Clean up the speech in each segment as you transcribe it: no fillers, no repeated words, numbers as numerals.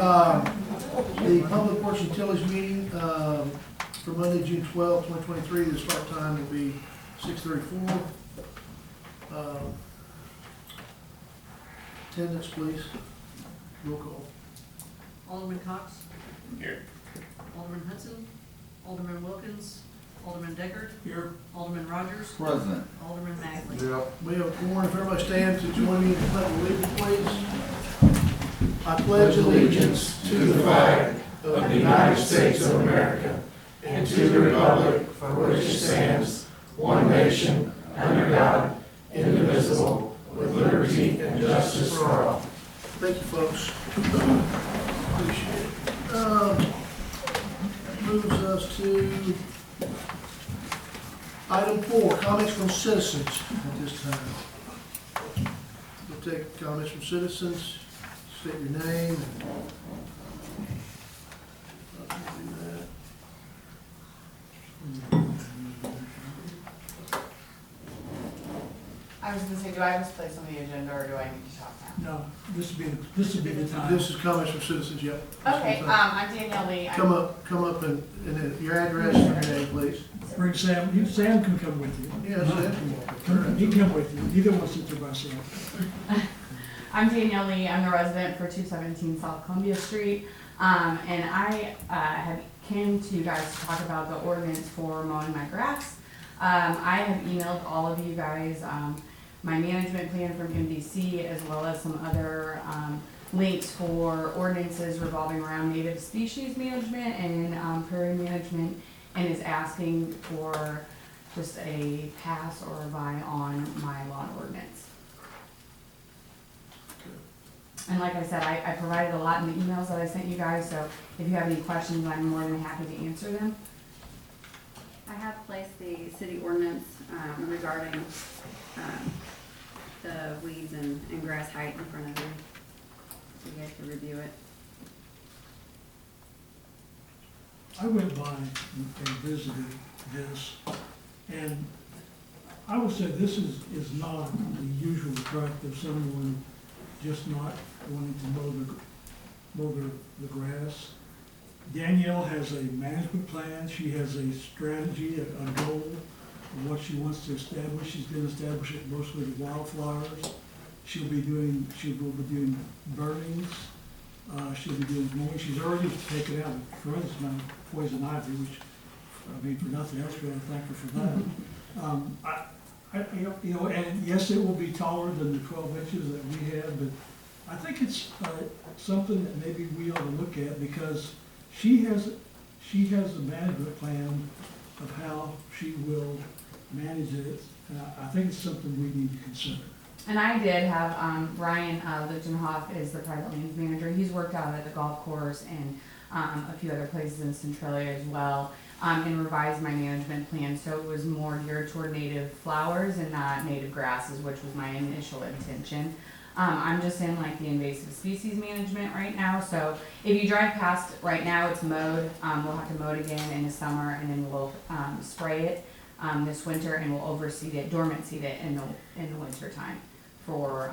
The Public Works Utilities meeting, for Monday, June 12th, 2023, the start time will be 6:34. Attendance, please. Roll call. Alderman Cox, Here. Alderman Hudson, Alderman Wilkins, Alderman Deckard, Here. Alderman Rogers, Present. Alderman Magley. We have a quorum. If everybody stand to join me in the pledge of allegiance, please. I pledge allegiance to the flag of the United States of America and to the republic for which it stands, one nation, under God, indivisible, with liberty and justice for all. Thank you, folks. Appreciate it. Moves us to item 4, comments from citizens at this time. We'll take comments from citizens, state your name. I was gonna say, do I just place on the agenda or do I need to talk now? No, this would be the time. This is comments from citizens, yep. Okay, I'm Danielle Lee. Come up and then your address and your name, please. Bring Sam, Sam can come with you. Yes, Sam. He can come with you, either one sit there by himself. I'm Danielle Lee. I'm the resident for 217 South Columbia Street. And I came to you guys to talk about the ordinance for mowing my grass. I have emailed all of you guys my management plan from MDC, as well as some other links for ordinances revolving around native species management and prairie management, and is asking for just a pass or a buy on my lawn ordinance. And like I said, I provided a lot in the emails that I sent you guys, so if you have any questions, I'm more than happy to answer them. I have placed the city ordinance regarding the weeds and grass height in front of you, so you guys can review it. I went by and visited this, and I would say this is not the usual practice of someone just not wanting to mow the grass. Danielle has a management plan, she has a strategy, a goal of what she wants to establish. She's gonna establish it mostly with wildflowers. She will be doing burnings, she'll be doing mowing. She's already taken out a tremendous amount of poison ivy, which, I mean, for nothing else, we ought to thank her for that. And yes, it will be taller than the 12 inches that we have, but I think it's something that maybe we ought to look at, because she has a management plan of how she will manage it, and I think it's something we need to consider. And I did have, Brian Lichtenhoff is the private lands manager. He's worked out at the golf course and a few other places in Centralia as well, and revised my management plan, so it was more geared toward native flowers and not native grasses, which was my initial intention. I'm just in like the invasive species management right now, so if you drive past right now, it's mowed. We'll have to mow it again in the summer, and then we'll spray it this winter, and we'll overseed it, dormant seed it in the winter time for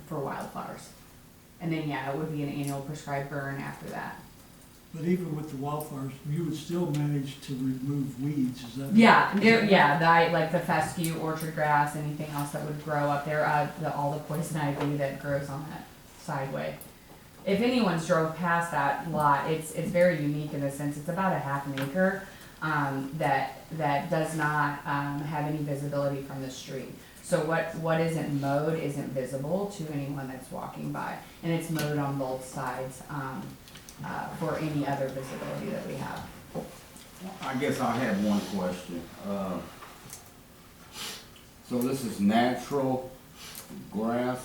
wildflowers. And then yeah, it would be an annual prescribed burn after that. But even with the wildflowers, you would still manage to remove weeds, is that? Yeah, like the fescue, orchard grass, anything else that would grow up there, all the poison ivy that grows on that sideway. If anyone's drove past that lot, it's very unique in the sense it's about a half an acre that does not have any visibility from the street. So what isn't mowed isn't visible to anyone that's walking by, and it's mowed on both sides. For any other visibility that we have. I guess I have one question. So this is natural grass,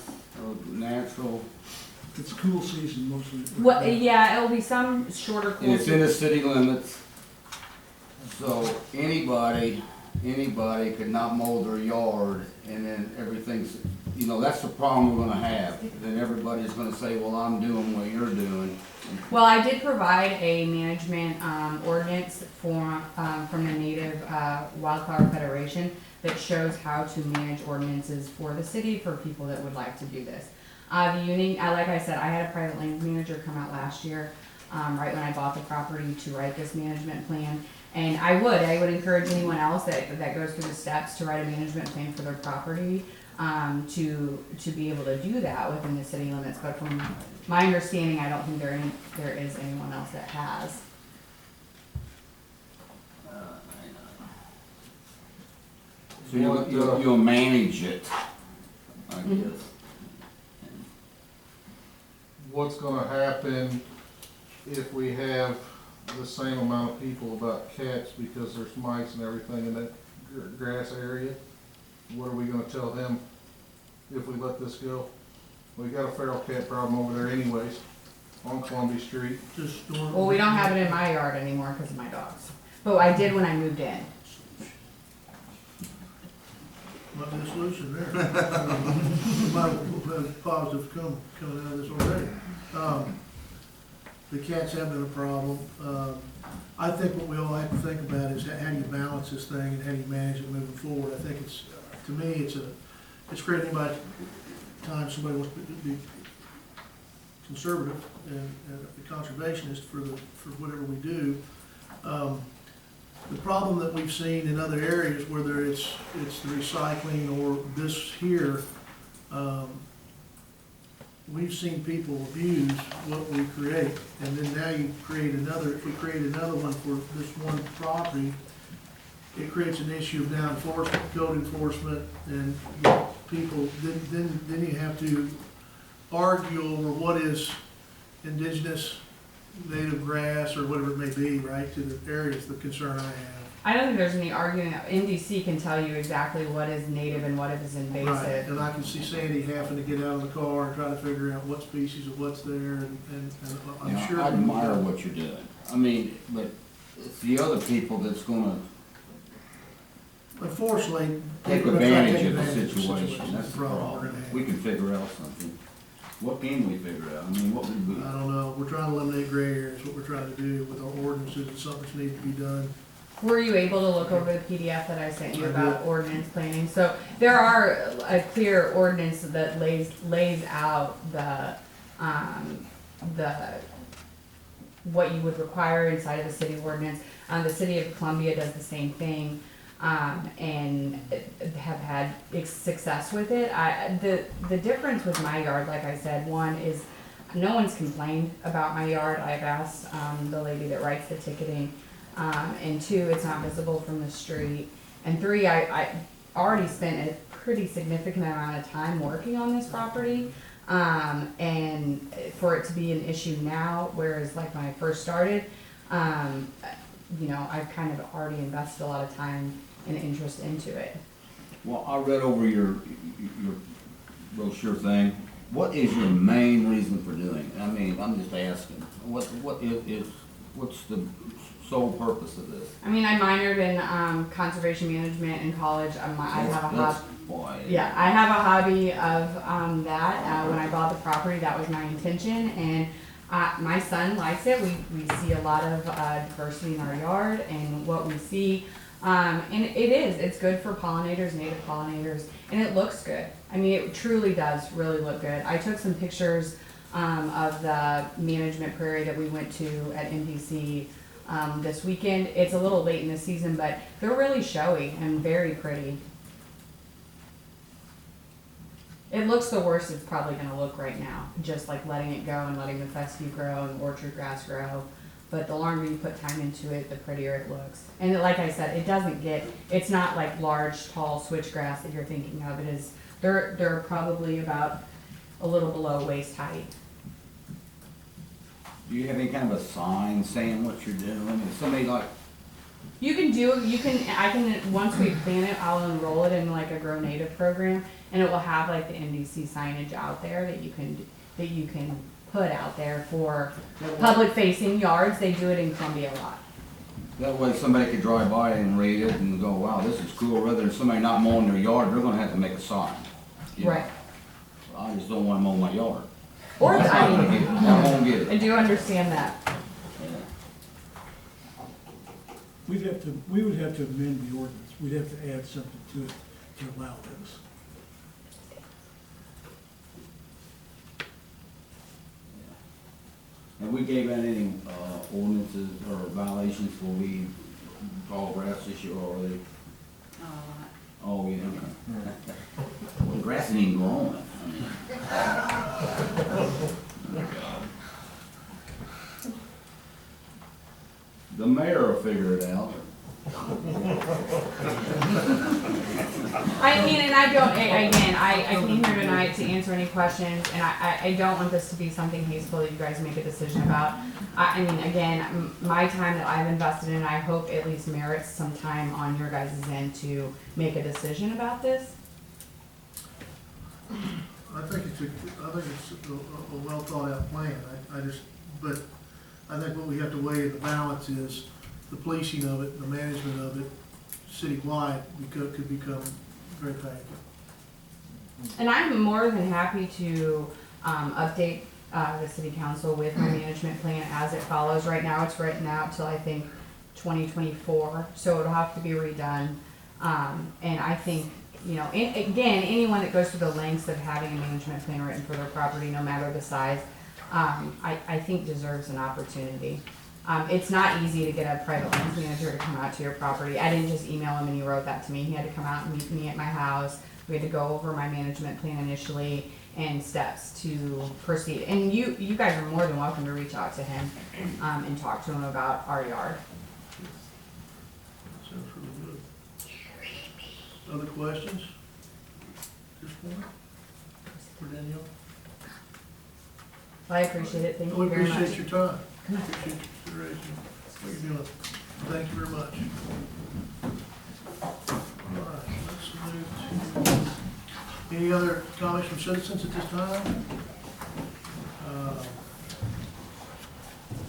or natural, It's cool season mostly. What? Yeah, it'll be some shorter. and it's in the city limits. So anybody could not mow their yard, and then everything's, that's the problem we're gonna have. Then everybody's gonna say, well, I'm doing what you're doing. Well, I did provide a management ordinance from the Native Wildflower Federation that shows how to manage ordinances for the city for people that would like to do this. The union, like I said, I had a private lands manager come out last year, right when I bought the property, to write this management plan. And I would encourage anyone else that goes through the steps to write a management plan for their property, to be able to do that within the city limits. But from my understanding, I don't think there is anyone else that has. So you'll manage it, I Mhm. guess. What's gonna happen if we have the same amount of people about cats because there's mice and everything in that grass area? What are we gonna tell them if we let this go? We got a feral cat problem over there anyways, on Columbia Street. Just Well, we don't have it in my yard anymore because of my dogs. But I did when I moved in. Might be a solution there. Might have a positive coming out of this already. The cats have been a problem. I think what we all have to think about is how do you balance this thing and how do you manage it moving forward. I think it's, to me, it's great by time somebody wants to be conservative and a conservationist for whatever we do. The problem that we've seen in other areas, whether it's the recycling or this here, we've seen people abuse what we create. And then now you create another, if we create another one for this one property, it creates an issue of now enforcement, code enforcement, and people, then you have to argue over what is indigenous, native grass, or whatever it may be, right, to the areas, the concern I have. I don't think there's any arguing. NDC can tell you exactly what is native and what is Right, invasive. and I can see Sandy having to get out of the car and try to figure out what species of what's there, and You I'm know, sure. I admire what you're doing. I mean, but it's the other people that's gonna Unfortunately. take people are trying to advantage take of the advantage situation, that's the we're problem. gonna have. We can figure out something. What can we figure out? I mean, what would we? I don't know, we're trying to eliminate gray areas, what we're trying to do with our ordinances, and something that needs to be done. Were you able to look over the PDF that I sent you I about did. ordinance planning? So there are a clear ordinance that lays out the what you would require inside of the city ordinance. The city of Columbia does the same thing, and have had success with it. The difference with my yard, like I said, one is no one's complained about my yard. I've asked the lady that writes the ticketing. And two, it's not visible from the street. And three, I already spent a pretty significant amount of time working on this property. And for it to be an issue now, whereas like when I first started, you know, I've kind of already invested a lot of time and interest into it. Well, I read over your brochure thing. What is your main reason for doing it? I mean, I'm just asking. What's the sole purpose of this? I mean, I minored in conservation management in college. I have a That's hobby. why. Yeah, I have a hobby of that. When I bought the property, that was my intention, and my son likes it. We see a lot of diversity in our yard, and what we see, and it's good for pollinators, native pollinators, and it looks good. I mean, it truly does really look good. I took some pictures of the management prairie that we went to at NBC this weekend. It's a little late in the season, but they're really showy and very pretty. It looks the worst it's probably gonna look right now, just like letting it go and letting the fescue grow and orchard grass grow. But the longer you put time into it, the prettier it looks. And like I said, it's not like large, tall switchgrass that you're thinking of. It is, they're probably about a little below waist height. Do you have any kind of a sign saying what you're doing? Is somebody like, I can, once we plan it, I'll enroll it in like a Grow Native program, and it will have like the NDC signage out there that you can put out there for public facing yards. They do it in Columbia a lot. that way somebody could drive by and read it and go, wow, this is cool, rather than somebody not mowing their yard, they're gonna have to make a sign. You know? Right. I just don't wanna mow my yard. Or, That's not gonna get it. I won't get it. I do understand that. We would have to amend the ordinance. We'd have to add something to it to allow this. And we gave out any, ordinances or violations for we tall grass this year already? Oh, yeah. Well, the grass ain't even growing. I mean. The mayor will figure it out. I mean, and I don't, again, I came here tonight to answer any questions, and I don't want this to be something hasteful that you guys make a decision about. I mean, again, my time that I've invested in, I hope at least merits some time on your guys' end to make a decision about this. I think it's a well thought out plan. But I think what we have to weigh in the balance is the policing of it, the management of it, citywide, could become very painful. And I'm more than happy to update the city council with my management plan as it follows. Right now, it's written out till I think 2024, so it'll have to be redone. And I think, you know, again, anyone that goes through the lengths of having a management plan written for their property, no matter the size, I think deserves an opportunity. It's not easy to get a private lands manager to come out to your property. I didn't just email him and he wrote that to me. He had to come out and meet me at my house. We had to go over my management plan initially and steps to proceed. And you guys are more than welcome to reach out to him and talk to him about our yard. Sounds really good. Other questions? This point? For Danielle? Well, I appreciate it. Thank We you very much. appreciate your time. Appreciate your consideration. What you're doing. Thank you very much. All right, let's move to, any other comments from citizens at this time?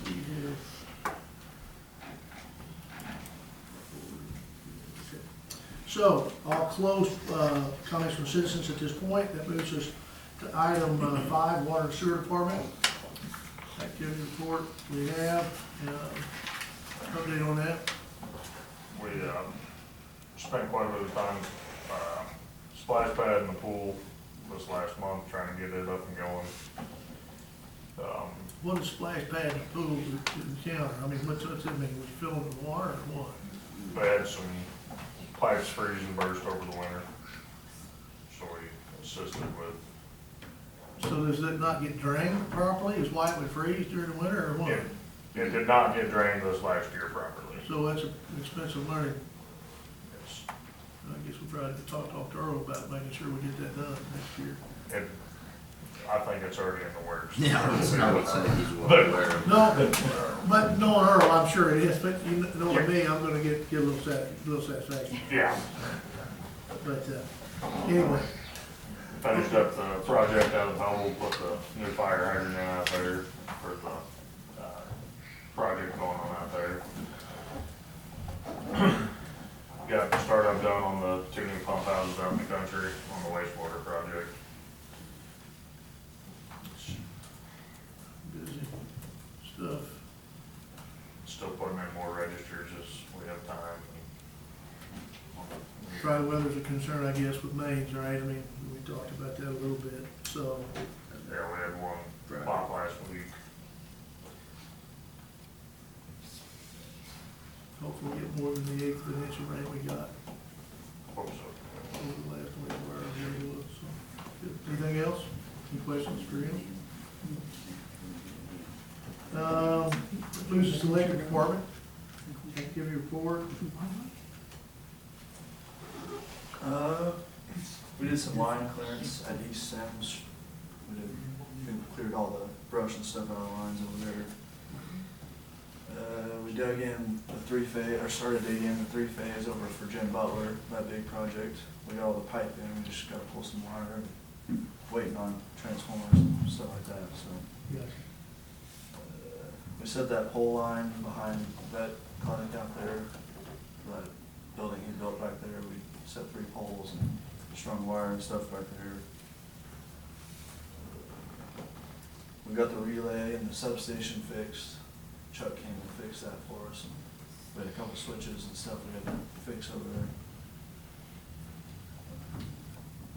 We have- So, I'll close comments from citizens at this point. That moves us to item 5, Water and Sewer Department. Activity report we have, update on that. We spent quite a bit of time splash pad in the pool this last month, trying to get it up and going. What is splash pad in the pool to encounter? I mean, what's it mean? Was you filling with water or what? They had some pipes freeze and burst over the winter, so we assisted with. So does it not get drained properly? Is why it would freeze during the winter or what? It did not get drained this last year properly. So that's an expensive learning. It's, I guess we'll try to talk to Earl about making sure we get that done next year. I think it's already in the works. Yeah, I would say he's well aware of. No, but knowing Earl, I'm sure it is, but you know me, I'm gonna get a little satisfaction. Yeah, But, anyway, finished up the project out of the hole, put the new fire hydrant in out there for the project going on out there. Got the startup done on the 2 new pump houses out in the country on the wastewater project. busy stuff. Still putting in more registers as we have time. Dry weather's a concern, I guess, with mains, right? I mean, we talked about that a little bit, so. Yeah, we had one pop last week. Hopefully we'll get more than the 8th of an inch of rain we got Hope so. over the last week where it was, so. Good. Anything else? Any questions for him? Moves us to the Electric Department. Activity report. We did some line clearance at East Sims. We cleared all the brush and stuff out of the lines over there. We dug in the 3-phase, or started digging in the 3-phase over for Jim Butler, that big project. We got all the pipe in, we just gotta pull some wire, waiting on transformers and stuff like that, so. Yes. We set that pole line behind that clinic out there, that building he built back there. We set 3 poles and strung wire and stuff back there. We got the relay and the substation fixed. Chuck came and fixed that for us. And we had a couple switches and stuff we had to fix over there.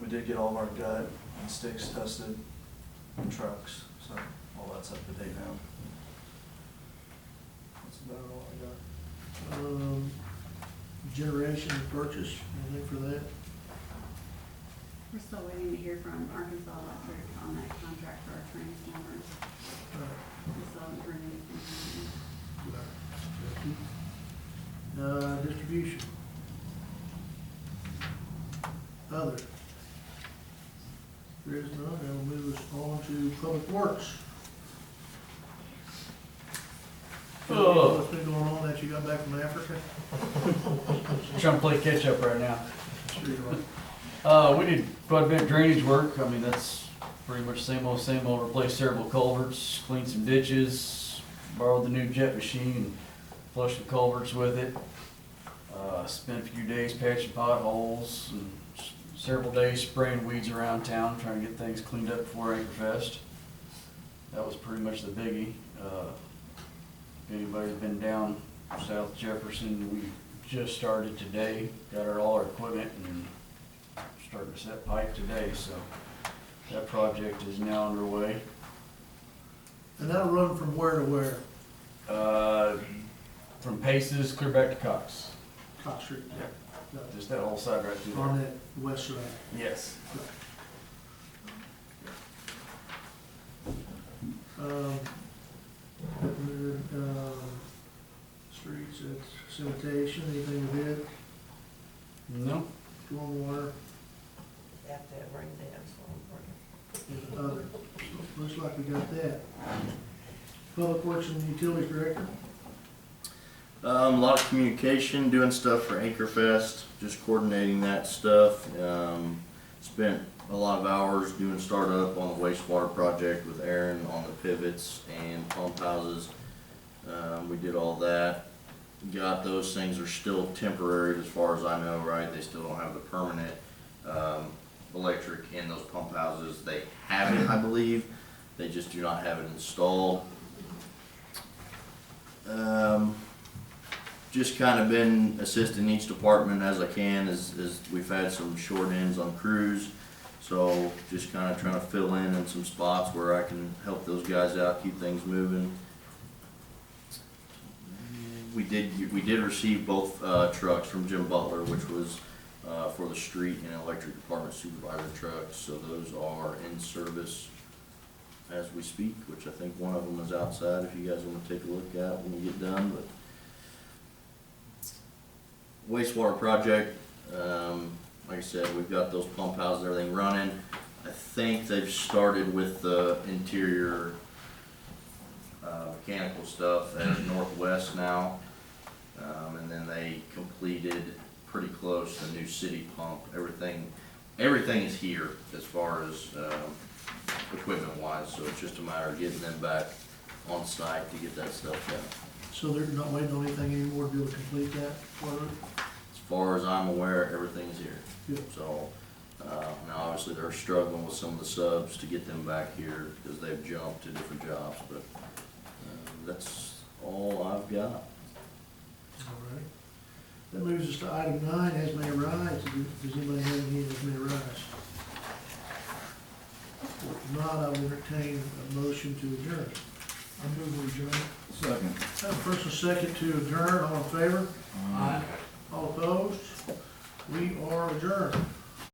We did get all of our gut and sticks tested in trucks, so all that's up to date now. Generation and purchase, anything for that? We're still waiting to hear from Arkansas Electric on that contract for our transformers. We still haven't heard anything. Distribution. Other. There is none, that will move us on to Public Works. Oh. What's been going on that you got back from Africa? Trying to play catch up right now. Sure you are. We did quite a bit of drainage work. I mean, that's pretty much same old, replaced several culverts, cleaned some ditches, borrowed the new jet machine and flushed the culverts with it. Spent a few days patching potholes and several days spraying weeds around town, trying to get things cleaned up before Anchorfest. That was pretty much the biggie. If anybody's been down South Jefferson, we just started today, got all our equipment and started to set pipe today, so that project is now underway. And that'll run from where to where? From Paces clear back to Cox. Cox Street? Yeah. Just that whole side right through On there. that west side? Yes. Streets, sanitation, anything with it? No. Stormwater, Have to have rain dance for them. other. Looks like we got that. Public Works and Utilities Director? A lot of communication, doing stuff for Anchorfest, just coordinating that stuff. Spent a lot of hours doing startup on the wastewater project with Aaron on the pivots and pump houses. We did all that. Got those things are still temporary as far as I know, right? They still don't have the permanent electric in those pump houses. They have it, I believe. They just do not have it installed. Just kind of been assisting each department as I can, as we've had some short ends on crews. So just kind of trying to fill in some spots where I can help those guys out, keep things moving. We did receive both trucks from Jim Butler, which was for the street and electric department supervisor trucks. So those are in service as we speak, which I think one of them is outside if you guys want to take a look at when we get done. But wastewater project, like I said, we've got those pump houses and everything running. I think they've started with the interior mechanical stuff at Northwest now. And then they completed pretty close the new city pump. Everything is here as far as equipment wise, so it's just a matter of getting them back on site to get that stuff done. So they're not waiting on anything anymore to be able to complete that water? As far as I'm aware, everything is here. Good. So, now obviously they're struggling with some of the subs to get them back here because they've jumped to different jobs, but that's all I've got. All right. That moves us to item 9, as may arise. Does anybody have any as may arise? If not, I will entertain a motion to adjourn. I move we adjourn. Second. I have a first and second to adjourn. All in favor? Aye. All opposed? We are adjourned.